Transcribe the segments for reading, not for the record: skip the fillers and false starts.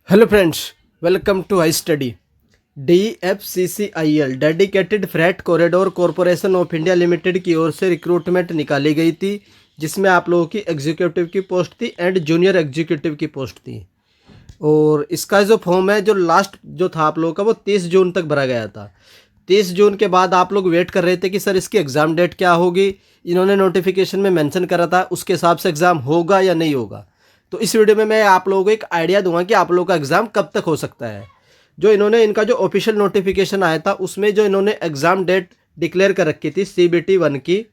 Hello friends, welcome to I study. DFCCIL dedicated freight corridor corporation of India limited की ओर से recruitment निकाली गई थी, जिसमें आप लोगों की एग्जीक्यूटिव की पोस्ट थी एंड जूनियर एग्जीक्यूटिव की पोस्ट थी। और इसका जो फॉर्म है, जो लास्ट जो था आप लोगों का, वो 30 जून तक भरा गया था। 30 जून के बाद आप लोग वेट कर रहे थे कि सर इसकी एग्ज़ाम डेट क्या होगी। इन्होंने नोटिफिकेशन में मेंशन करा था, उसके हिसाब से एग्ज़ाम होगा या नहीं होगा। तो इस वीडियो में मैं आप लोगों को एक आइडिया दूंगा कि आप लोगों का एग्ज़ाम कब तक हो सकता है। जो इन्होंने इनका जो ऑफिशियल नोटिफिकेशन आया था, उसमें जो इन्होंने एग्ज़ाम डेट डिक्लेयर कर रखी थी CBT 1 की,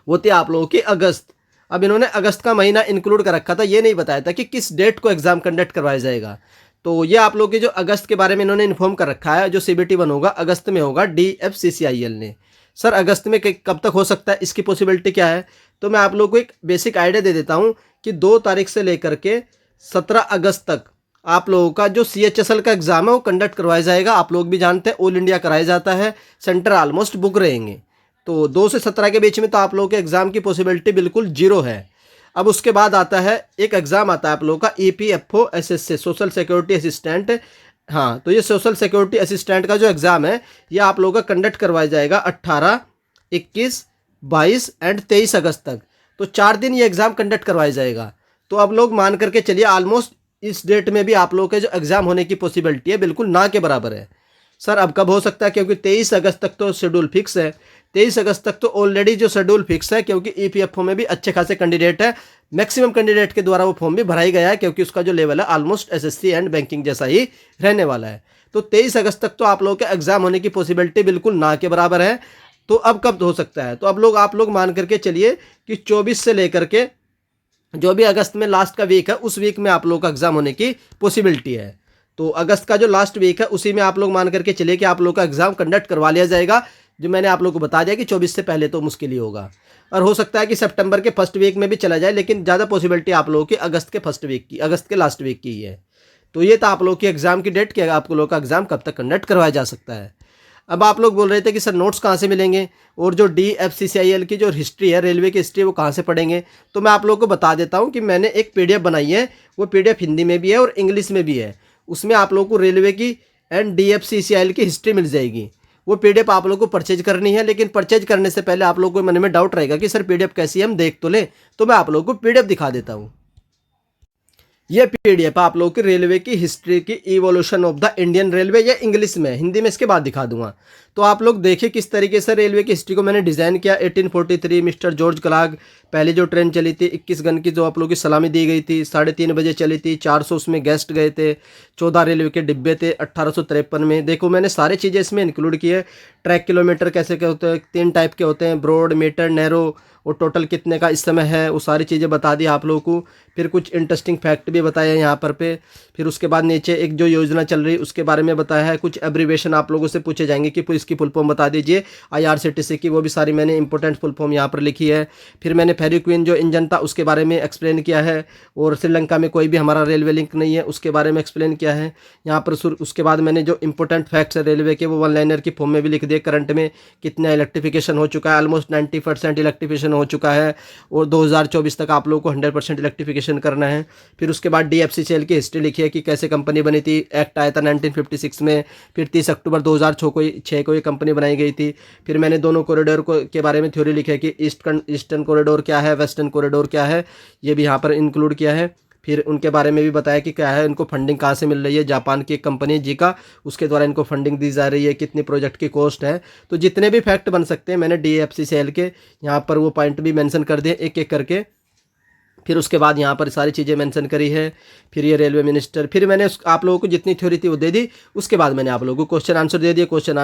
वो थी आप लोगों की अगस्त। अब इन्होंने अगस्त का महीना इंक्लूड कर रखा था, ये नहीं बताया था कि किस डेट को एग्ज़ाम कंडक्ट करवाया जाएगा। तो ये आप लोगों की जो अगस्त के बारे में इन्होंने इन्फॉर्म कर रखा है, जो CBT 1 होगा अगस्त में होगा DFCCIL ने। सर अगस्त में कब तक हो सकता है, इसकी पॉसिबिलिटी क्या है? तो मैं आप लोगों को एक बेसिक आइडिया दे देता हूँ कि 2 तारीख से लेकर के 17 अगस्त तक आप लोगों का जो CHSL का एग्ज़ाम है वो कंडक्ट करवाया जाएगा। आप लोग भी जानते हैं ऑल इंडिया कराया जाता है, सेंटर ऑलमोस्ट बुक रहेंगे। तो 2 से 17 के बीच में तो आप लोगों के एग्ज़ाम की पॉसिबिलिटी बिल्कुल जीरो है। अब उसके बाद आता है एक एग्ज़ाम आता है आप लोगों का EPFO SSA, social security assistant. हाँ, तो ये सोशल सिक्योरिटी असिस्टेंट का जो एग्ज़ाम है, ये आप लोगों का कंडक्ट करवाया जाएगा 18, 21, 22 एंड 23 अगस्त तक। तो 4 दिन ये एग्ज़ाम कंडक्ट करवाया जाएगा। तो अब लोग मान करके चलिए ऑलमोस्ट इस डेट में भी आप लोगों के जो एग्ज़ाम होने की पॉसिबिलिटी है बिल्कुल ना के बराबर है। सर अब कब हो सकता है? क्योंकि 23 अगस्त तक तो शेड्यूल फिक्स है। 23 अगस्त तक तो ऑलरेडी जो शेड्यूल फिक्स है, क्योंकि EPFO में भी अच्छे खासे कैंडिडेट है। मैक्सिमम कैंडिडेट के द्वारा वो फॉर्म भी भरा ही गया है, क्योंकि उसका जो लेवल है ऑलमोस्ट SSC एंड बैंकिंग जैसा ही रहने वाला है। तो 23 अगस्त तक तो आप लोगों के एग्ज़ाम होने की पॉसिबिलिटी बिल्कुल ना के बराबर है। तो अब कब हो सकता है? तो अब आप लोग मान करके चलिए कि 24 से लेकर के जो भी अगस्त में लास्ट का वीक है, उस वीक में आप लोगों का एग्ज़ाम होने की पॉसिबिलिटी है। तो अगस्त का जो लास्ट वीक है, उसी में आप लोग मान करके चलिए कि आप लोगों का एग्ज़ाम कंडक्ट करवा लिया जाएगा। जो मैंने आप लोगों को बता दिया कि 24 से पहले तो मुश्किल ही होगा, और हो सकता है कि सितंबर के फर्स्ट वीक में भी चला जाए, लेकिन ज़्यादा पॉसिबिलिटी आप लोगों की अगस्त के फर्स्ट वीक की, अगस्त के लास्ट वीक की ही है। तो ये था आप लोगों की एग्ज़ाम की डेट कि आप लोगों का एग्ज़ाम कब तक कंडक्ट करवाया जा सकता है। अब आप लोग बोल रहे थे कि सर नोट्स कहाँ से मिलेंगे, और जो DFCCIL की जो हिस्ट्री है, रेलवे की हिस्ट्री, वो कहाँ से पढ़ेंगे? तो मैं आप लोगों को बता देता हूँ कि मैंने एक PDF बनाई है। वो PDF हिंदी में भी है और इंग्लिश में भी है। उसमें आप लोगों को रेलवे की एंड DFCCIL की हिस्ट्री मिल जाएगी। वो PDF आप लोगों को परचेज करनी है, लेकिन परचेज करने से पहले आप लोगों को मन में डाउट रहेगा कि सर PDF कैसी है, हम देख तो लें। तो मैं आप लोगों को PDF दिखा देता हूँ। ये PDF आप लोगों की रेलवे की हिस्ट्री की evolution of the Indian railway, या इंग्लिश में, हिंदी में इसके बाद दिखा दूंगा। तो आप लोग देखिए किस तरीके से रेलवे की हिस्ट्री को मैंने डिज़ाइन किया। 1843 मिस्टर जॉर्ज क्लार्क, पहली जो ट्रेन चली थी 21 गन की, जो आप लोगों की सलामी दी गई थी, 3:30 बजे चली थी, 400 उसमें गेस्ट गए थे, 14 रेलवे के डिब्बे थे 1853 में। देखो मैंने सारी चीज़ें इसमें इंक्लूड की है। ट्रैक किलोमीटर कैसे क्या होते हैं, 3 टाइप के होते हैं, ब्रॉड, मीटर, नैरो, और टोटल कितने का इस समय है, वो सारी चीज़ें बता दी आप लोगों को। फिर कुछ इंटरेस्टिंग फैक्ट भी बताया यहाँ पर पे। फिर उसके बाद नीचे एक जो योजना चल रही है उसके बारे में बताया है। कुछ एब्रीवेशन आप लोगों से पूछे जाएंगे कि इसकी फुल फॉर्म बता दीजिए IRCTC की, वो भी सारी मैंने इंपॉर्टेंट फुल फॉर्म यहाँ पर लिखी है। फिर मैंने फेरी क्वीन जो इंजन था उसके बारे में एक्सप्लेन किया है, और श्रीलंका में कोई भी हमारा रेलवे लिंक नहीं है उसके बारे में एक्सप्लेन किया है यहाँ पर। उसके बाद मैंने जो इंपॉर्टेंट फैक्ट्स है रेलवे के, वो 1 लाइनर की फॉर्म में भी लिख दिए। करंट में कितना इलेक्ट्रिफिकेशन हो चुका है, ऑलमोस्ट 90% इलेक्ट्रिफिकेशन हो चुका है, और 2024 तक आप लोगों को 100% इलेक्ट्रिफिकेशन करना है। फिर उसके बाद DFCCIL की हिस्ट्री लिखी है कि कैसे कंपनी बनी थी। एक्ट आया था 1956 में, फिर 30 अक्टूबर 2006 को ये कंपनी बनाई गई थी। फिर मैंने दोनों कॉरिडोर को के बारे में थ्योरी लिखी है कि ईस्टर्न कॉरिडोर क्या है, वेस्टर्न कॉरिडोर क्या है, ये भी यहाँ पर इंक्लूड किया है। फिर उनके बारे में भी बताया कि क्या है, इनको फंडिंग कहाँ से मिल रही है, जापान की एक कंपनी जीका, उसके द्वारा इनको फंडिंग दी जा रही है, कितनी प्रोजेक्ट की कॉस्ट है। तो जितने भी फैक्ट बन सकते हैं मैंने DFCCIL के यहाँ पर वो पॉइंट भी मेंशन कर दिए एक एक करके। फिर उसके बाद यहाँ पर सारी चीज़ें मेंशन करी है। फिर ये रेलवे मिनिस्टर, फिर मैंने आप लोगों को जितनी थ्योरी थी वो दे दी। उसके बाद मैंने आप लोगों को क्वेश्चन आंसर दे दिए, क्वेश्चन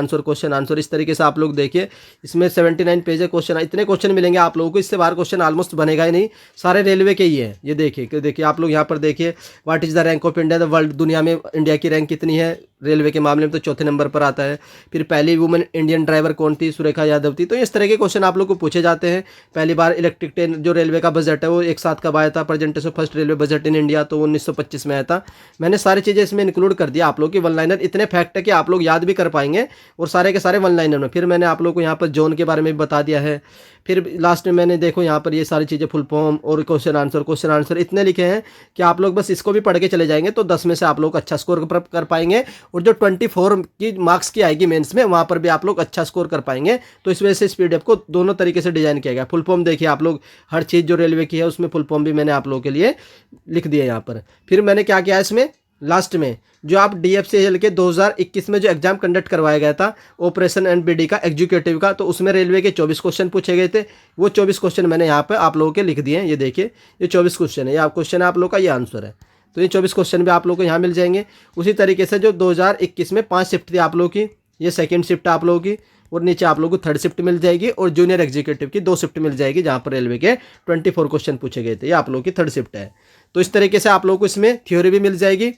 आंसर इस तरीके से आप लोग देखिए। इसमें 79 पेज है क्वेश्चन, इतने क्वेश्चन मिलेंगे आप लोगों को, इससे बाहर क्वेश्चन ऑलमोस्ट बनेगा ही नहीं, सारे रेलवे के ही है। ये देखिए आप लोग यहाँ पर देखिए, what is the rank of India the world, दुनिया में इंडिया की रैंक कितनी है रेलवे के मामले में तो चौथे नंबर पर आता है। फिर पहली वुमेन इंडियन ड्राइवर कौन थी, सुरेखा यादव थी। तो इस तरह के क्वेश्चन आप लोग को पूछे जाते हैं। पहली बार इलेक्ट्रिक ट्रेन जो रेलवे का बजट है वो एक साथ कब आया था, presentation of first railway budget in India, तो 1925 में आया था। मैंने सारी चीज़ें इसमें इंक्लूड कर दिया आप लोग की वन लाइनर। इतने फैक्ट है कि आप लोग याद भी कर पाएंगे और सारे के सारे वन लाइनर में। फिर मैंने आप लोग को यहाँ पर जोन के बारे में बता दिया है। फिर लास्ट में मैंने देखो यहाँ पर ये सारी चीज़ें फुल फॉर्म और क्वेश्चन आंसर इतने लिखे हैं कि आप लोग बस इसको भी पढ़ के चले जाएंगे तो 10 में से आप लोग अच्छा स्कोर कर पाएंगे। और जो 24 की मार्क्स की आएगी मेंस में, वहाँ पर भी आप लोग अच्छा स्कोर कर पाएंगे। तो इस वजह से इस पीडीएफ को दोनों तरीके से डिजाइन किया गया। फुल फॉर्म देखिए आप लोग, हर चीज़ जो रेलवे की है उसमें फुल फॉर्म भी मैंने आप लोगों के लिए लिख दिया यहाँ पर। फिर मैंने क्या किया इसमें लास्ट में, जो आप डीएफसीएल के 2021 में जो एग्जाम कंडक्ट करवाया गया था ऑपरेशन एनबीडी का एग्जीक्यूटिव का, तो उसमें रेलवे के 24 क्वेश्चन पूछे गए थे। वो 24 क्वेश्चन मैंने यहाँ पे आप लोगों के लिख दिए हैं। ये देखिए ये 24 क्वेश्चन है, ये क्वेश्चन है आप लोग का, ये आंसर है। तो ये 24 क्वेश्चन भी आप लोग को यहाँ मिल जाएंगे। उसी तरीके से जो 2021 में 5 शिफ्ट थी आप लोगों की, ये सेकेंड शिफ्ट है आप लोगों की, और नीचे आप लोगों को थर्ड शिफ्ट मिल जाएगी और जूनियर एग्जीक्यूटिव की 2 शिफ्ट मिल जाएगी, जहाँ पर रेलवे के 24 क्वेश्चन पूछे गए थे। ये आप लोगों की थर्ड शिफ्ट है। तो इस तरीके से आप लोगों को इसमें थ्योरी भी मिल जाएगी,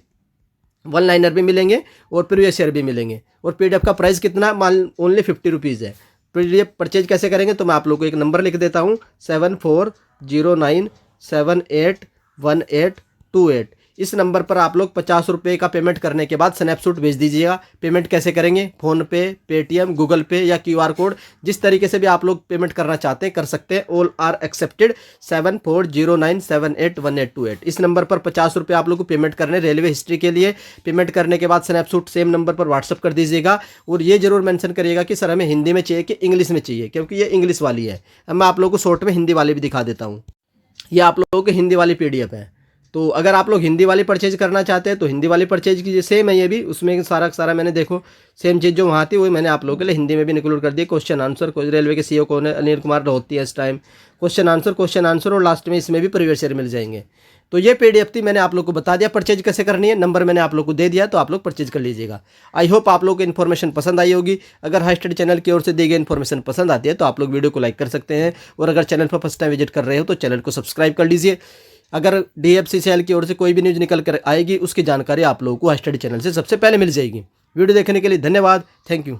वन लाइनर भी मिलेंगे और प्रीवियस ईयर भी मिलेंगे। और पीडीएफ का प्राइस कितना, ओनली 50 रुपीज़ है। पीडीएफ परचेज कैसे करेंगे, तो मैं आप लोग को एक नंबर लिख देता हूँ 7409781828। इस नंबर पर आप लोग 50 रुपये का पेमेंट करने के बाद स्नैपशॉट भेज दीजिएगा। पेमेंट कैसे करेंगे, फ़ोनपे, पेटीएम, गूगल पे या QR कोड, जिस तरीके से भी आप लोग पेमेंट करना चाहते हैं कर सकते हैं। All are accepted. 7409781828 इस नंबर पर 50 रुपये आप लोग को पेमेंट करने रेलवे हिस्ट्री के लिए। पेमेंट करने के बाद स्नैपशॉट सेम नंबर पर व्हाट्सअप कर दीजिएगा और ये जरूर मेंशन करिएगा कि सर हमें हिंदी में चाहिए कि इंग्लिश में चाहिए, क्योंकि ये इंग्लिश वाली है। अब मैं आप लोगों को शॉर्ट में हिंदी वाली भी दिखा देता हूँ। ये आप लोगों की हिंदी वाली PDF है। तो अगर आप लोग हिंदी वाली परचेज करना चाहते हैं तो हिंदी वाली परचेज कीजिए। सेम है ये भी, उसमें सारा मैंने देखो सेम चीज़ जो वहाँ थी वही मैंने आप लोगों के लिए हिंदी में भी इंक्लूड कर दिया। क्वेश्चन आंसर, रेलवे के CEO कौन है, अनिल कुमार रोहती है इस टाइम। क्वेश्चन आंसर और लास्ट में इसमें भी प्रीवियस ईयर मिल जाएंगे। तो ये PDF थी, मैंने आप लोग को बता दिया परचेज कैसे करनी है। नंबर मैंने आप लोग को दे दिया, तो आप लोग परचेज कर लीजिएगा। आई होप आप लोग को इन्फॉर्मेशन पसंद आई होगी। अगर हाई स्टडी चैनल की ओर से दी गई इन्फॉर्मेशन पसंद आती है तो आप लोग वीडियो को लाइक कर सकते हैं। और अगर चैनल पर फर्स्ट टाइम विजिट कर रहे हो तो चैनल को सब्सक्राइब कर लीजिए। अगर DFCCL की ओर से कोई भी न्यूज़ निकल कर आएगी उसकी जानकारी आप लोगों को हाई स्टडी चैनल से सबसे पहले मिल जाएगी। वीडियो देखने के लिए धन्यवाद। Thank you.